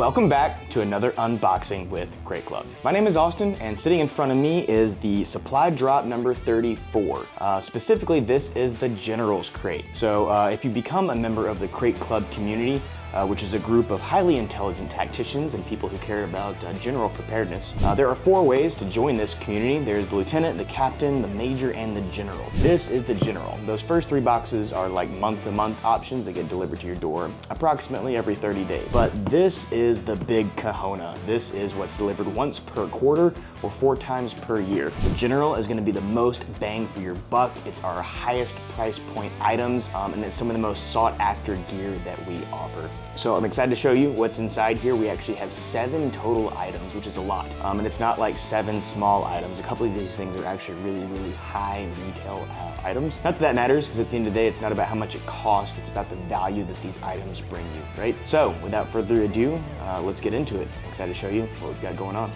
Welcome back to another unboxing with Crate Club. My name is Austin, and sitting in front of me is the supply drop number 34. Specifically, this is the General's Crate. So if you become a member of the Crate Club community, which is a group of highly intelligent tacticians and people who care about general preparedness. There are 4 ways to join this community. There's the lieutenant, the captain, the major, and the general. This is the general. Those first 3 boxes are like month-to-month options that get delivered to your door approximately every 30 days. But this is the big kahuna. This is what's delivered once per quarter or 4 times per year. The general is gonna be the most bang for your buck. It's our highest price point items, and it's some of the most sought after gear that we offer. So I'm excited to show you what's inside here. We actually have 7 total items, which is a lot. And it's not like 7 small items. A couple of these things are actually really high retail items. Not that that matters, because at the end of the day, it's not about how much it costs, it's about the value that these items bring you, right? So without further ado, let's get into it. I'm excited to show you what we've got going on.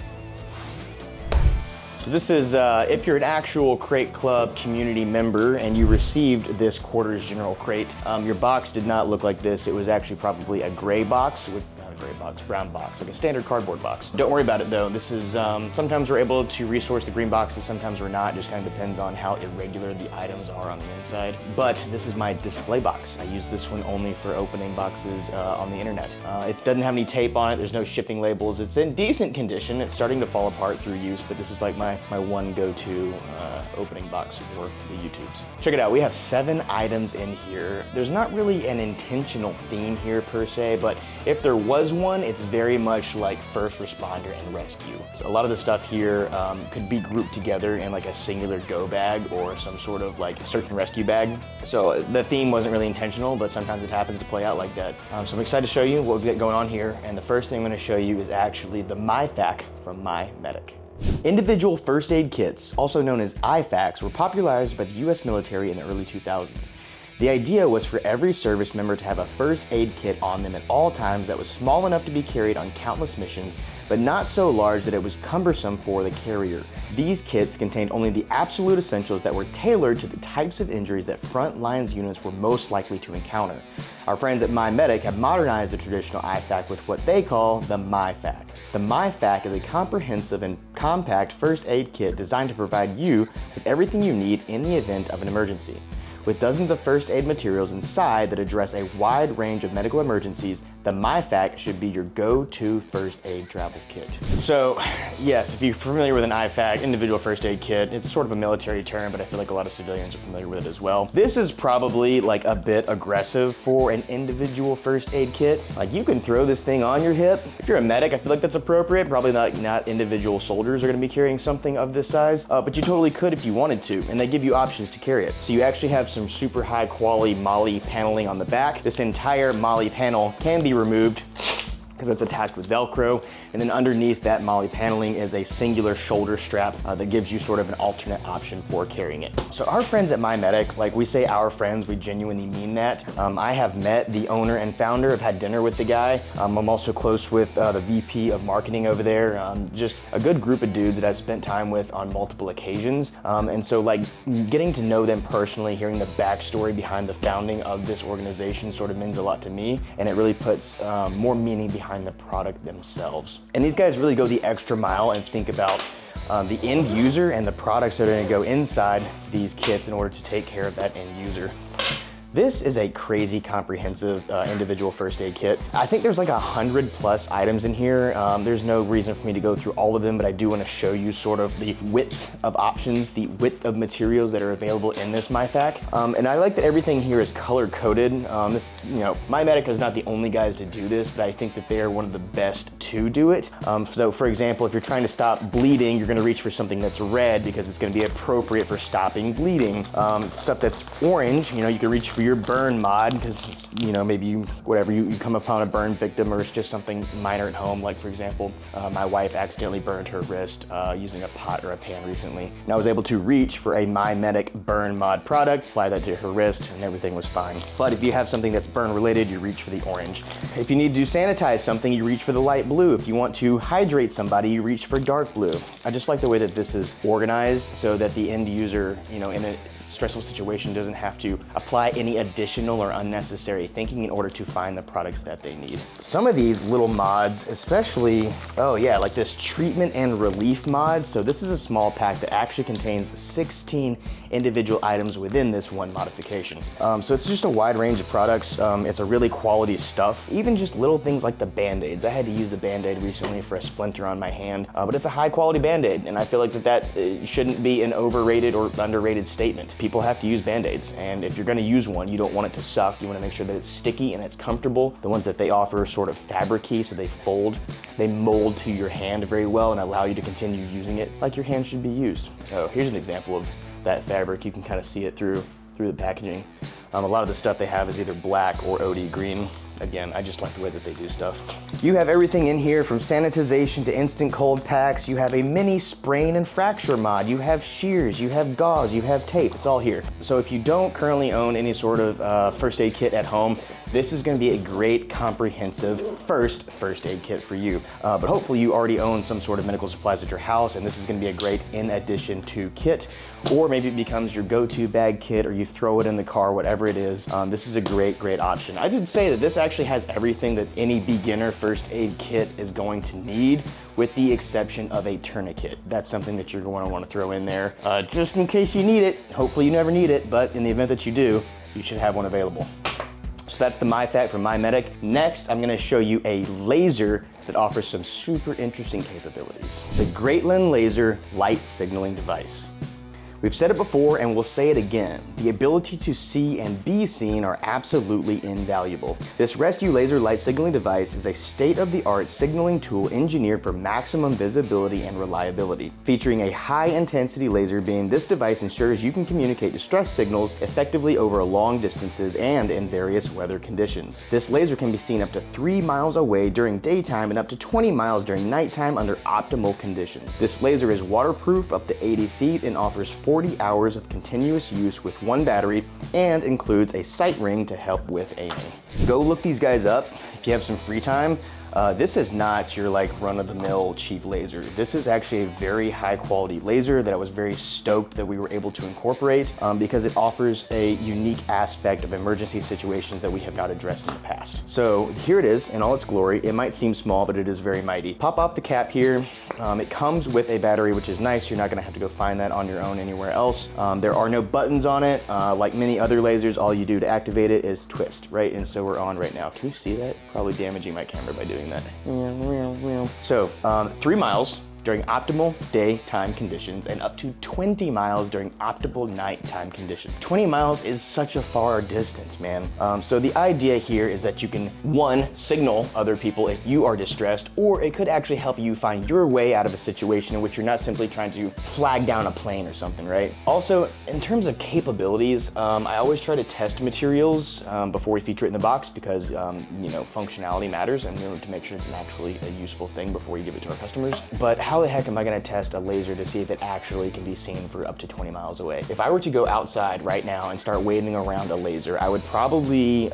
So this is, if you're an actual Crate Club community member and you received this quarter's General Crate, your box did not look like this. It was actually probably a gray box, brown box, like a standard cardboard box. Don't worry about it though. This is, sometimes we're able to resource the green boxes, sometimes we're not. Just kind of depends on how irregular the items are on the inside. But this is my display box. I use this one only for opening boxes on the internet. It doesn't have any tape on it. There's no shipping labels. It's in decent condition. It's starting to fall apart through use, but this is like my one go-to opening box for the YouTubes. Check it out. We have 7 items in here. There's not really an intentional theme here per se, but if there was one, it's very much like first responder and rescue. So a lot of the stuff here could be grouped together in like a singular go bag or some sort of like search and rescue bag. So the theme wasn't really intentional, but sometimes it happens to play out like that. So I'm excited to show you what we got going on here. And the first thing I'm gonna show you is actually the MyFac from My Medic. Individual first aid kits, also known as IFAKs, were popularized by the US military in the early 2000s. The idea was for every service member to have a first aid kit on them at all times that was small enough to be carried on countless missions, but not so large that it was cumbersome for the carrier. These kits contained only the absolute essentials that were tailored to the types of injuries that front lines units were most likely to encounter. Our friends at My Medic have modernized the traditional IFAK with what they call the MyFac. The MyFac is a comprehensive and compact first aid kit designed to provide you with everything you need in the event of an emergency. With dozens of first aid materials inside that address a wide range of medical emergencies, the MyFac should be your go-to first aid travel kit. So yes, if you're familiar with an IFAK, individual first aid kit, it's sort of a military term, but I feel like a lot of civilians are familiar with it as well. This is probably like a bit aggressive for an individual first aid kit. Like you can throw this thing on your hip. If you're a medic, I feel like that's appropriate. Probably not individual soldiers are gonna be carrying something of this size, but you totally could if you wanted to, and they give you options to carry it. So you actually have some super high quality MOLLE paneling on the back. This entire MOLLE panel can be removed because it's attached with Velcro, and then underneath that MOLLE paneling is a singular shoulder strap that gives you sort of an alternate option for carrying it. So our friends at My Medic, like we say our friends, we genuinely mean that. I have met the owner and founder, I've had dinner with the guy. I'm also close with the VP of marketing over there. Just a good group of dudes that I've spent time with on multiple occasions. And so like getting to know them personally, hearing the backstory behind the founding of this organization sort of means a lot to me, and it really puts more meaning behind the product themselves. And these guys really go the extra mile and think about the end user and the products that are gonna go inside these kits in order to take care of that end user. This is a crazy comprehensive individual first aid kit. I think there's like 100+ items in here. There's no reason for me to go through all of them, but I do want to show you sort of the width of options, the width of materials that are available in this MyFac. And I like that everything here is color coded. My Medic is not the only guys to do this, but I think that they are one of the best to do it. So for example, if you're trying to stop bleeding, you're gonna reach for something that's red because it's gonna be appropriate for stopping bleeding. Stuff that's orange, you can reach for your burn mod because maybe you come upon a burn victim, or it's just something minor at home, like for example my wife accidentally burned her wrist using a pot or a pan recently, and I was able to reach for a My Medic burn mod product, apply that to her wrist, and everything was fine. But if you have something that's burn related, you reach for the orange. If you need to sanitize something, you reach for the light blue. If you want to hydrate somebody, you reach for dark blue. I just like the way that this is organized so that the end user in a stressful situation doesn't have to apply any additional or unnecessary thinking in order to find the products that they need. Some of these little mods, especially, oh yeah, like this treatment and relief mod. So this is a small pack that actually contains 16 individual items within this one modification. So it's just a wide range of products. It's a really quality stuff. Even just little things like the Band-Aids. I had to use the Band-Aid recently for a splinter on my hand, but it's a high quality Band-Aid, and I feel like that shouldn't be an overrated or underrated statement. People have to use Band-Aids, and if you're gonna use one, you don't want it to suck. You wanna make sure that it's sticky and it's comfortable. The ones that they offer are sort of fabric-y, so they fold. They mold to your hand very well and allow you to continue using it like your hand should be used. Oh, here's an example of that fabric. You can kind of see it through the packaging. A lot of the stuff they have is either black or OD green. Again, I just like the way that they do stuff. You have everything in here from sanitization to instant cold packs. You have a mini sprain and fracture mod. You have shears, you have gauze, you have tape. It's all here. So if you don't currently own any sort of first aid kit at home, this is gonna be a great comprehensive first aid kit for you. But hopefully you already own some sort of medical supplies at your house, and this is gonna be a great in addition to kit, or maybe it becomes your go-to bag kit, or you throw it in the car, whatever it is. This is a great option. I would say that this actually has everything that any beginner first aid kit is going to need, with the exception of a tourniquet. That's something that you're going to want to throw in there just in case you need it. Hopefully you never need it, but in the event that you do, you should have one available. So that's the MyFact from MyMedic. Next, I'm gonna show you a laser that offers some super interesting capabilities. The Greatland Laser Light Signaling Device. We've said it before and we'll say it again. The ability to see and be seen are absolutely invaluable. This rescue laser light signaling device is a state-of-the-art signaling tool engineered for maximum visibility and reliability. Featuring a high-intensity laser beam, this device ensures you can communicate distress signals effectively over long distances and in various weather conditions. This laser can be seen up to 3 miles away during daytime and up to 20 miles during nighttime under optimal conditions. This laser is waterproof up to 80 feet and offers 40 hours of continuous use with one battery, and includes a sight ring to help with aiming. Go look these guys up if you have some free time. This is not your like run-of-the-mill cheap laser. This is actually a very high quality laser that I was very stoked that we were able to incorporate because it offers a unique aspect of emergency situations that we have not addressed in the past. So here it is in all its glory. It might seem small, but it is very mighty. Pop off the cap here. It comes with a battery, which is nice. You're not gonna have to go find that on your own anywhere else. There are no buttons on it. Like many other lasers, all you do to activate it is twist, right? And so we're on right now. Can you see that? Probably damaging my camera by doing that. So 3 miles during optimal daytime conditions and up to 20 miles during optimal nighttime conditions. 20 miles is such a far distance, man. So the idea here is that you can, one, signal other people if you are distressed, or it could actually help you find your way out of a situation in which you're not simply trying to flag down a plane or something, right? Also, in terms of capabilities, I always try to test materials before we feature it in the box because, you know, functionality matters and we want to make sure it's actually a useful thing before you give it to our customers. But how the heck am I gonna test a laser to see if it actually can be seen for up to 20 miles away? If I were to go outside right now and start waving around a laser, I would probably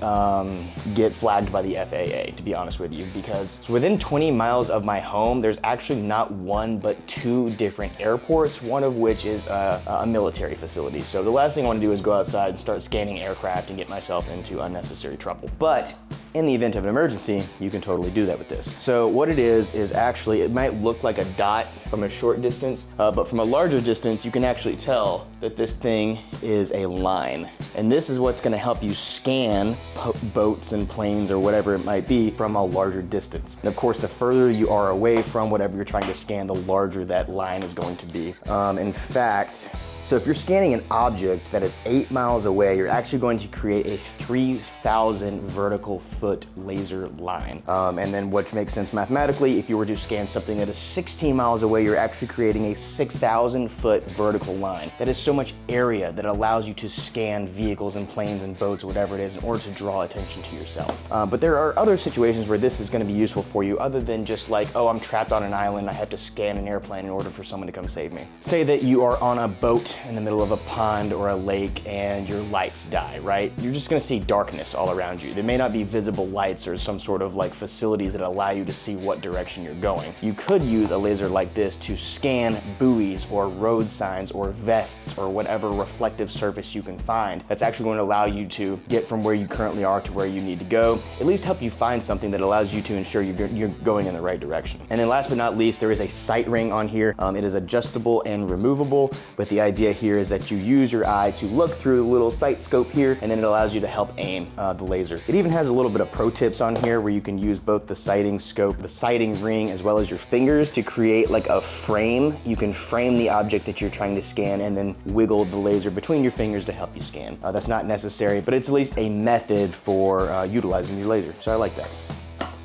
get flagged by the FAA, to be honest with you, because within 20 miles of my home, there's actually not one, but 2 different airports, one of which is a military facility. So the last thing I wanna do is go outside and start scanning aircraft and get myself into unnecessary trouble. But in the event of an emergency, you can totally do that with this. So what it is actually, it might look like a dot from a short distance, but from a larger distance, you can actually tell that this thing is a line. And this is what's gonna help you scan boats and planes or whatever it might be from a larger distance. And of course, the further you are away from whatever you're trying to scan, the larger that line is going to be. In fact, so if you're scanning an object that is 8 miles away, you're actually going to create a 3,000 vertical foot laser line. And then which makes sense mathematically, if you were to scan something that is 16 miles away, you're actually creating a 6,000 foot vertical line. That is so much area that allows you to scan vehicles and planes and boats, whatever it is, in order to draw attention to yourself. But there are other situations where this is gonna be useful for you other than just like, oh, I'm trapped on an island, I have to scan an airplane in order for someone to come save me. Say that you are on a boat in the middle of a pond or a lake and your lights die, right? You're just gonna see darkness all around you. There may not be visible lights or some sort of like facilities that allow you to see what direction you're going. You could use a laser like this to scan buoys or road signs or vests or whatever reflective surface you can find. That's actually going to allow you to get from where you currently are to where you need to go, at least help you find something that allows you to ensure you're going in the right direction. And then last but not least, there is a sight ring on here. It is adjustable and removable, but the idea here is that you use your eye to look through the little sight scope here, and then it allows you to help aim the laser. It even has a little bit of pro tips on here where you can use both the sighting scope, the sighting ring, as well as your fingers to create like a frame. You can frame the object that you're trying to scan and then wiggle the laser between your fingers to help you scan. That's not necessary, but it's at least a method for utilizing your laser, so I like that.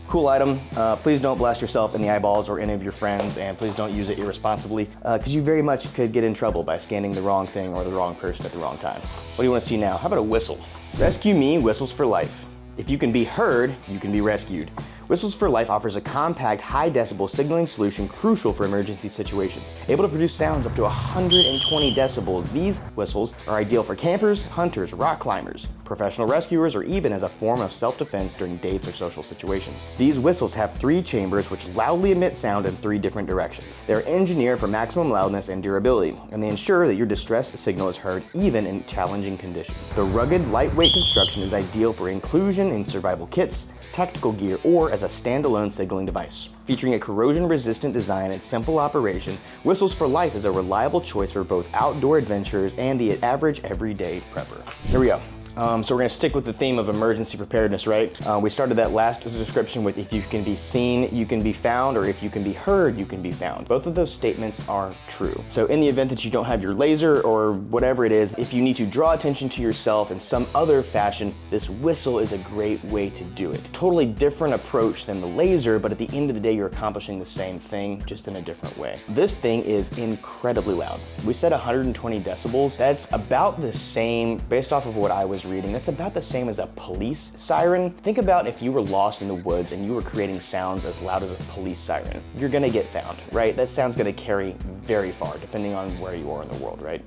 Cool item. Please don't blast yourself in the eyeballs or any of your friends, and please don't use it irresponsibly, because you very much could get in trouble by scanning the wrong thing or the wrong person at the wrong time. What do you want to see now? How about a whistle? Rescue Me whistles for life. If you can be heard, you can be rescued. Whistles for Life offers a compact, high-decibel signaling solution crucial for emergency situations. Able to produce sounds up to 120 decibels, these whistles are ideal for campers, hunters, rock climbers, professional rescuers, or even as a form of self-defense during dates or social situations. These whistles have 3 chambers which loudly emit sound in 3 different directions. They're engineered for maximum loudness and durability, and they ensure that your distress signal is heard even in challenging conditions. The rugged, lightweight construction is ideal for inclusion in survival kits, tactical gear, or as a standalone signaling device. Featuring a corrosion-resistant design and simple operation, Whistles for Life is a reliable choice for both outdoor adventurers and the average everyday prepper. Here we go. So we're gonna stick with the theme of emergency preparedness, right? We started that last description with if you can be seen, you can be found, or if you can be heard, you can be found. Both of those statements are true. So in the event that you don't have your laser or whatever it is, if you need to draw attention to yourself in some other fashion, this whistle is a great way to do it. Totally different approach than the laser, but at the end of the day, you're accomplishing the same thing, just in a different way. This thing is incredibly loud. We said 120 decibels. That's about the same, based off of what I was reading, that's about the same as a police siren. Think about if you were lost in the woods and you were creating sounds as loud as a police siren. You're gonna get found, right? That sound's gonna carry very far, depending on where you are in the world, right?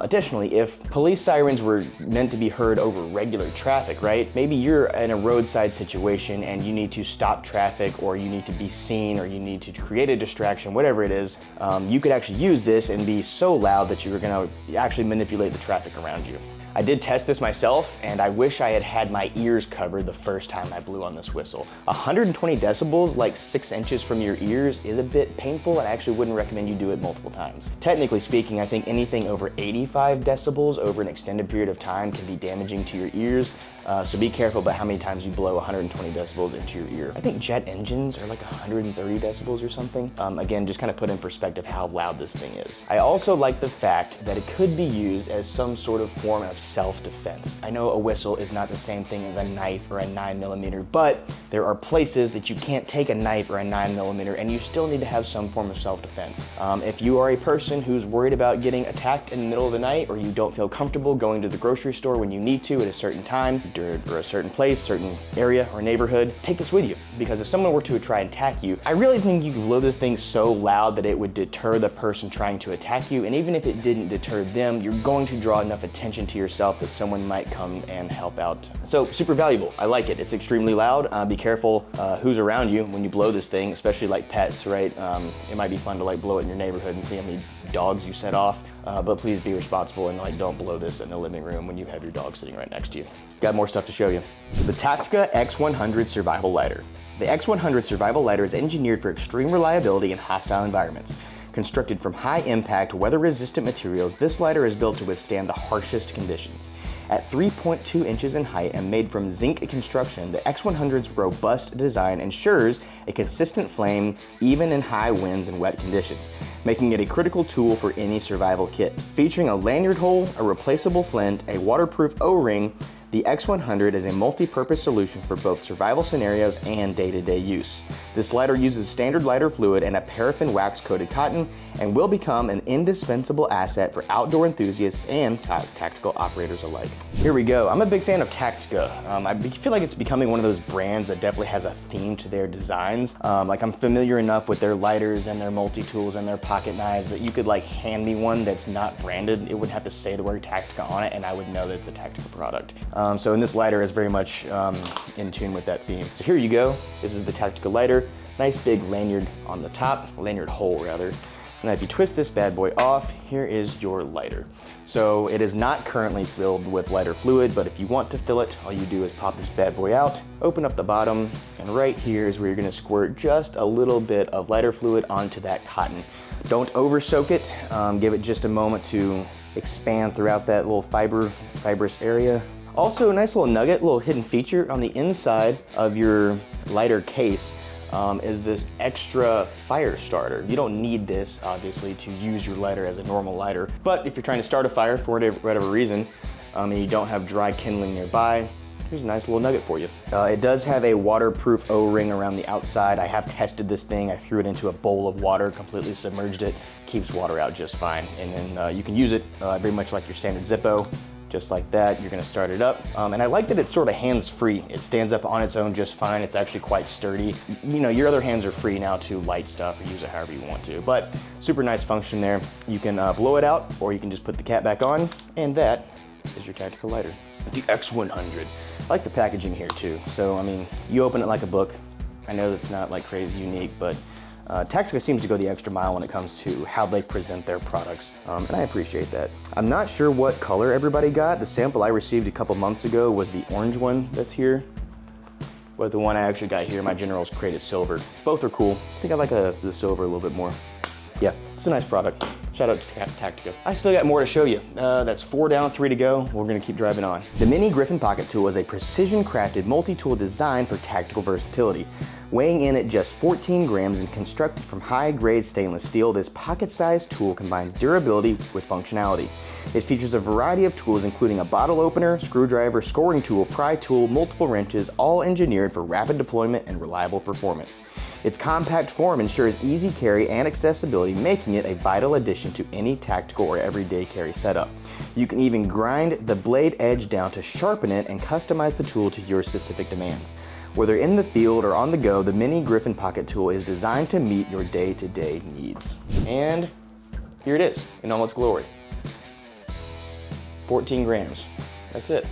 Additionally, if police sirens were meant to be heard over regular traffic, right? Maybe you're in a roadside situation and you need to stop traffic, or you need to be seen, or you need to create a distraction, whatever it is, you could actually use this and be so loud that you're gonna actually manipulate the traffic around you. I did test this myself, and I wish I had had my ears covered the first time I blew on this whistle. 120 decibels, like 6 inches from your ears, is a bit painful, and I actually wouldn't recommend you do it multiple times. Technically speaking, I think anything over 85 decibels over an extended period of time can be damaging to your ears. So be careful about how many times you blow 120 decibels into your ear. I think jet engines are like 130 decibels or something. Again, just kind of put in perspective how loud this thing is. I also like the fact that it could be used as some sort of form of self-defense. I know a whistle is not the same thing as a knife or a 9mm, but there are places that you can't take a knife or a 9mm, and you still need to have some form of self-defense. If you are a person who's worried about getting attacked in the middle of the night, or you don't feel comfortable going to the grocery store when you need to at a certain time, or a certain place, certain area or neighborhood, take this with you. Because if someone were to try and attack you, I really think you can blow this thing so loud that it would deter the person trying to attack you. And even if it didn't deter them, you're going to draw enough attention to yourself that someone might come and help out. So super valuable. I like it. It's extremely loud. Be careful who's around you when you blow this thing, especially like pets, right? It might be fun to like blow it in your neighborhood and see how many dogs you set off. But please be responsible and like don't blow this in the living room when you have your dog sitting right next to you. Got more stuff to show you. The Tactica X100 Survival Lighter. The X100 Survival Lighter is engineered for extreme reliability in hostile environments. Constructed from high-impact, weather-resistant materials, this lighter is built to withstand the harshest conditions. At 3.2 inches in height and made from zinc construction, the X100's robust design ensures a consistent flame even in high winds and wet conditions, making it a critical tool for any survival kit. Featuring a lanyard hole, a replaceable flint, a waterproof O-ring, The X100 is a multi-purpose solution for both survival scenarios and day-to-day use. This lighter uses standard lighter fluid and a paraffin wax-coated cotton and will become an indispensable asset for outdoor enthusiasts and tactical operators alike. Here we go. I'm a big fan of Tactica. I feel like it's becoming one of those brands that definitely has a theme to their designs. Like I'm familiar enough with their lighters and their multi-tools and their pocket knives that you could like hand me one that's not branded. It wouldn't have to say the word Tactica on it and I would know that it's a Tactica product. So and this lighter is very much in tune with that theme. So here you go. This is the Tactica lighter. Nice big lanyard on the top, lanyard hole rather. Now if you twist this bad boy off, here is your lighter. So it is not currently filled with lighter fluid, but if you want to fill it, all you do is pop this bad boy out, open up the bottom, and right here is where you're gonna squirt just a little bit of lighter fluid onto that cotton. Don't over soak it, give it just a moment to expand throughout that little fibrous area. Also, a nice little nugget, little hidden feature on the inside of your lighter case is this extra fire starter. You don't need this, obviously, to use your lighter as a normal lighter, but if you're trying to start a fire for whatever reason, and you don't have dry kindling nearby, here's a nice little nugget for you. It does have a waterproof O-ring around the outside. I have tested this thing. I threw it into a bowl of water, completely submerged it, keeps water out just fine. And then you can use it very much like your standard Zippo. Just like that, you're gonna start it up. And I like that it's sort of hands-free. It stands up on its own just fine. It's actually quite sturdy. You know, your other hands are free now to light stuff or use it however you want to, but super nice function there. You can blow it out or you can just put the cap back on, and that is your Tactical lighter. The X100. I like the packaging here too. So, I mean, you open it like a book. I know that's not like crazy unique, but Tactica seems to go the extra mile when it comes to how they present their products, and I appreciate that. I'm not sure what color everybody got. The sample I received a couple months ago was the orange one that's here, but the one I actually got here, my General's Crate, is silver. Both are cool. I think I like the silver a little bit more. Yeah, it's a nice product. Shout out to Tactica. I still got more to show you. That's 4 down, 3 to go. We're gonna keep driving on. The Mini Griffin Pocket Tool is a precision-crafted multi-tool designed for tactical versatility. Weighing in at just 14 grams and constructed from high-grade stainless steel, this pocket-sized tool combines durability with functionality. It features a variety of tools including a bottle opener, screwdriver, scoring tool, pry tool, multiple wrenches, all engineered for rapid deployment and reliable performance. Its compact form ensures easy carry and accessibility, making it a vital addition to any tactical or everyday carry setup. You can even grind the blade edge down to sharpen it and customize the tool to your specific demands. Whether in the field or on the go, the Mini Griffin Pocket Tool is designed to meet your day-to-day needs. And here it is in all its glory. 14 grams, that's it.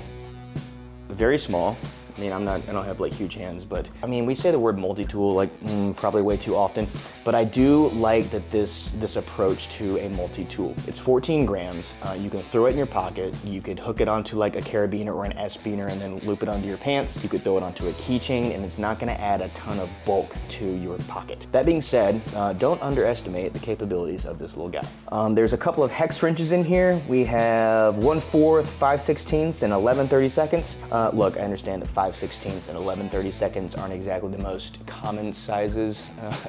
Very small. I mean, I don't have like huge hands, but I mean, we say the word multi-tool like probably way too often, but I do like that this approach to a multi-tool. It's 14 grams. You can throw it in your pocket. You could hook it onto like a carabiner or an S-biner and then loop it onto your pants. You could throw it onto a keychain and it's not gonna add a ton of bulk to your pocket. That being said, don't underestimate the capabilities of this little guy. There's a couple of hex wrenches in here. We have 1/4, 5/16, and 11/32. Look, I understand that 5/16 and 11/32 aren't exactly the most common sizes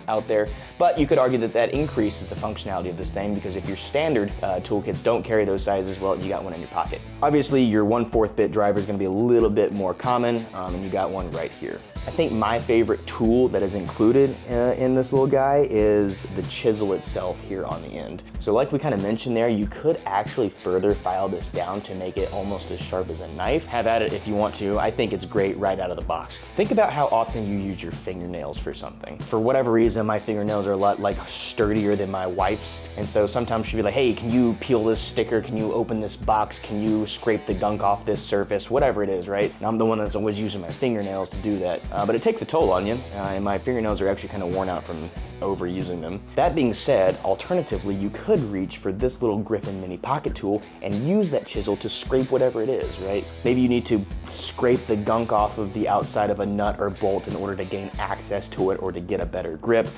out there, but you could argue that that increases the functionality of this thing because if your standard toolkits don't carry those sizes, well, you got one in your pocket. Obviously, your 1/4 bit driver is going to be a little bit more common, and you got one right here. I think my favorite tool that is included in this little guy is the chisel itself here on the end. So like we kind of mentioned there, you could actually further file this down to make it almost as sharp as a knife. Have at it if you want to. I think it's great right out of the box. Think about how often you use your fingernails for something. For whatever reason, my fingernails are a lot like sturdier than my wife's. And so sometimes she'll be like, hey, can you peel this sticker? Can you open this box? Can you scrape the gunk off this surface? Whatever it is, right? And I'm the one that's always using my fingernails to do that. But it takes a toll on you, and my fingernails are actually kind of worn out from overusing them. That being said, alternatively, you could reach for this little Griffin mini pocket tool and use that chisel to scrape whatever it is, right? Maybe you need to scrape the gunk off of the outside of a nut or bolt in order to gain access to it or to get a better grip.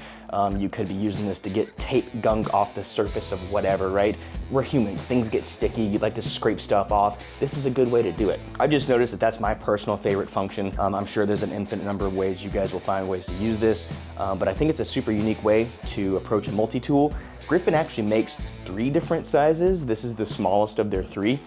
You could be using this to get tape gunk off the surface of whatever, right? we're humans, things get sticky, you'd like to scrape stuff off. This is a good way to do it. I've just noticed that that's my personal favorite function. I'm sure there's an infinite number of ways you guys will find ways to use this, but I think it's a super unique way to approach a multi-tool. Griffin actually makes 3 different sizes. This is the smallest of their 3.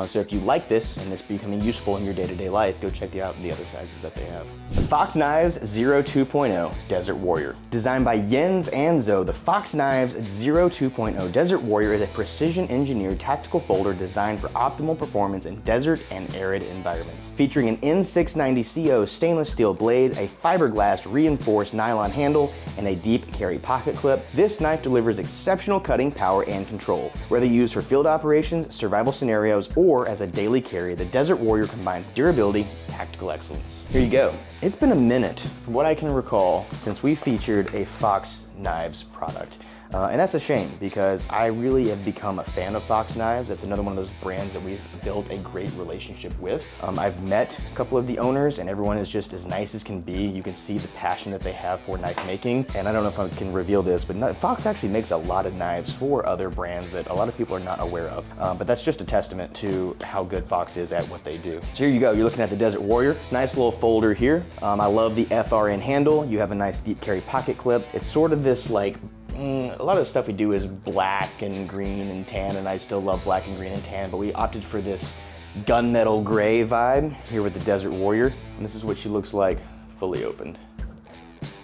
So if you like this and it's becoming useful in your day-to-day life, go check out the other sizes that they have. The Fox Knives 02.0 Desert Warrior. Designed by Jens Anzo, the Fox Knives 02.0 Desert Warrior is a precision-engineered tactical folder designed for optimal performance in desert and arid environments. Featuring an N690CO stainless steel blade, a fiberglass reinforced nylon handle, and a deep carry pocket clip, this knife delivers exceptional cutting power and control. Whether used for field operations, survival scenarios, or as a daily carry, the Desert Warrior combines durability and tactical excellence. Here you go. It's been a minute, from what I can recall, since we featured a Fox Knives product. And that's a shame because I really have become a fan of Fox Knives. That's another one of those brands that we've built a great relationship with. I've met a couple of the owners and everyone is just as nice as can be. You can see the passion that they have for knife making. And I don't know if I can reveal this, but Fox actually makes a lot of knives for other brands that a lot of people are not aware of. But that's just a testament to how good Fox is at what they do. So here you go, you're looking at the Desert Warrior. Nice little folder here. I love the FRN handle. You have a nice deep carry pocket clip. It's sort of this like, a lot of the stuff we do is black and green and tan, and I still love black and green and tan, but we opted for this gunmetal gray vibe here with the Desert Warrior, and this is what she looks like fully opened.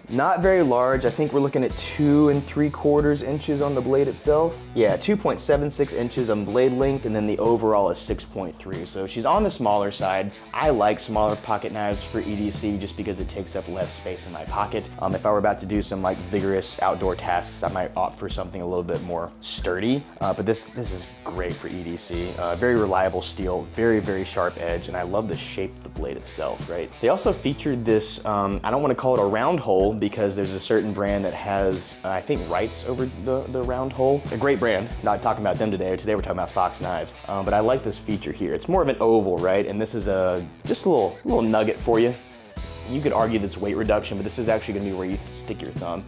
Not very large. I think we're looking at 2 3/4 inches on the blade itself. Yeah, 2.76 inches on blade length, and then the overall is 6.3. So she's on the smaller side. I like smaller pocket knives for EDC just because it takes up less space in my pocket. If I were about to do some like vigorous outdoor tasks, I might opt for something a little bit more sturdy. But this is great for EDC. Very reliable steel, very, very sharp edge, and I love the shape of the blade itself, right? They also featured this, I don't want to call it a round hole because there's a certain brand that has, I think, rights over the round hole. A great brand, not talking about them today. Today we're talking about Fox Knives. But I like this feature here. It's more of an oval, right? And this is just a little nugget for you. You could argue that's weight reduction, but this is actually gonna be where you stick your thumb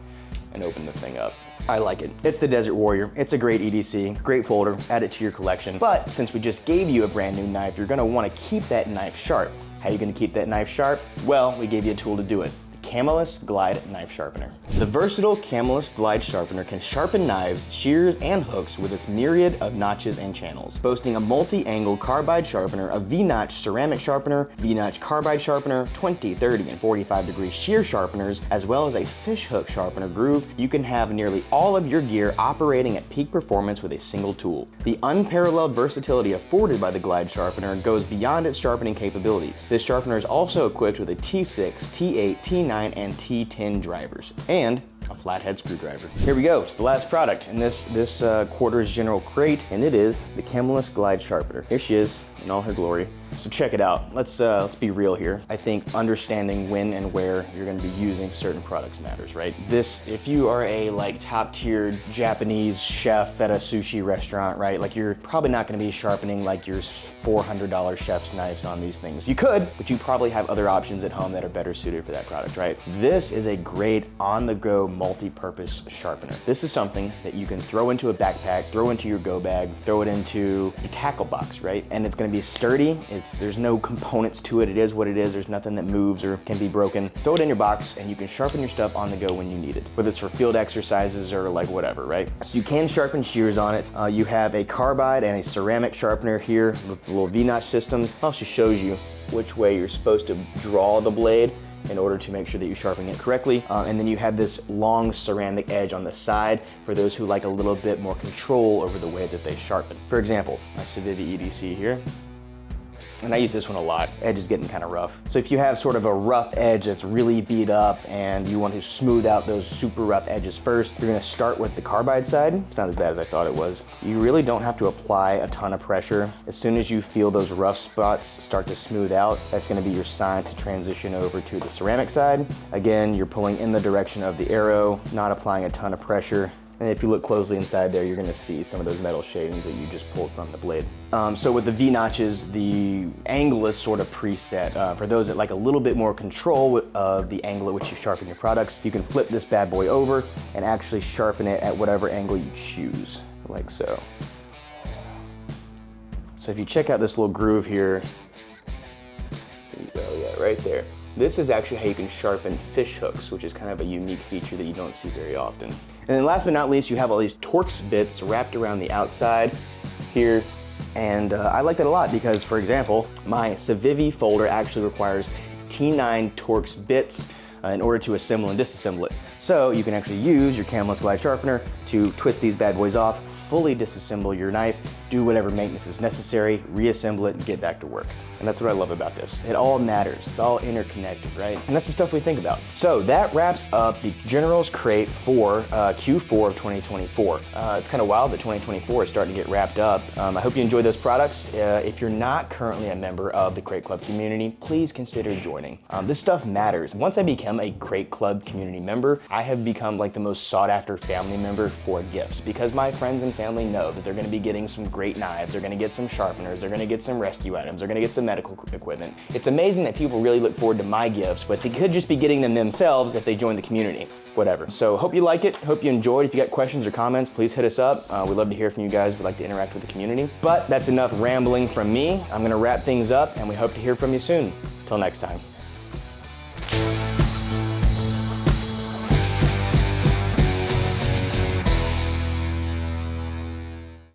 and open the thing up. I like it. It's the Desert Warrior. It's a great EDC, great folder, add it to your collection. But since we just gave you a brand new knife, you're gonna wanna keep that knife sharp. How are you gonna keep that knife sharp? Well, we gave you a tool to do it. Camelus Glide Knife Sharpener. The versatile Camelus Glide Sharpener can sharpen knives, shears, and hooks with its myriad of notches and channels. Boasting a multi-angle carbide sharpener, a V-notch ceramic sharpener, V-notch carbide sharpener, 20, 30, and 45-degree shear sharpeners, as well as a fish hook sharpener groove, you can have nearly all of your gear operating at peak performance with a single tool. The unparalleled versatility afforded by the Glide Sharpener goes beyond its sharpening capabilities. This sharpener is also equipped with a T6, T8, T9, and T10 drivers, and a flathead screwdriver. Here we go, it's the last product in this quarters general crate, and it is the Camelus Glide Sharpener. Here she is in all her glory. So check it out. Let's be real here. I think understanding when and where you're going to be using certain products matters, right? If you are a like top-tiered Japanese chef at a sushi restaurant, right? Like you're probably not going to be sharpening like your $400 chef's knives on these things. You could, but you probably have other options at home that are better suited for that product, right? This is a great on-the-go multi-purpose sharpener. This is something that you can throw into a backpack, throw into your go bag, throw it into your tackle box, right? And it's going to be sturdy. There's no components to it. It is what it is. There's nothing that moves or can be broken. Throw it in your box and you can sharpen your stuff on the go when you need it, whether it's for field exercises or like whatever, right? So you can sharpen shears on it. You have a carbide and a ceramic sharpener here with the little V-notch systems. It also shows you which way you're supposed to draw the blade in order to make sure that you're sharpening it correctly. And then you have this long ceramic edge on the side for those who like a little bit more control over the way that they sharpen. For example, my Civivi EDC here, and I use this one a lot. Edge is getting kind of rough. So if you have sort of a rough edge that's really beat up and you want to smooth out those super rough edges first, you're gonna start with the carbide side. It's not as bad as I thought it was. You really don't have to apply a ton of pressure. As soon as you feel those rough spots start to smooth out, that's gonna be your sign to transition over to the ceramic side. Again, you're pulling in the direction of the arrow, not applying a ton of pressure. And if you look closely inside there, you're gonna see some of those metal shavings that you just pulled from the blade. So with the V-notches, the angle is sort of preset. For those that like a little bit more control of the angle at which you sharpen your products, you can flip this bad boy over and actually sharpen it at whatever angle you choose, like so. So if you check out this little groove here, right there. This is actually how you can sharpen fish hooks, which is kind of a unique feature that you don't see very often. And then last but not least, you have all these Torx bits wrapped around the outside here. And I like that a lot because, for example, my Civivi folder actually requires T9 Torx bits in order to assemble and disassemble it. So you can actually use your Camless Glide Sharpener to twist these bad boys off, fully disassemble your knife, do whatever maintenance is necessary, reassemble it, and get back to work. And that's what I love about this. It all matters. It's all interconnected, right? And that's the stuff we think about. So that wraps up the General's Crate for Q4 of 2024. It's kind of wild that 2024 is starting to get wrapped up. I hope you enjoyed those products. If you're not currently a member of the Crate Club community, please consider joining. This stuff matters. Once I become a Crate Club community member, I have become like the most sought after family member for gifts because my friends and family know that they're going to be getting some great knives, they're going to get some sharpeners, they're going to get some rescue items, they're going to get some medical equipment. It's amazing that people really look forward to my gifts, but they could just be getting them themselves if they join the community. Whatever. So hope you like it, hope you enjoyed. If you got questions or comments, please hit us up. We'd love to hear from you guys. We'd like to interact with the community. But that's enough rambling from me. I'm going to wrap things up and we hope to hear from you soon. Till next time.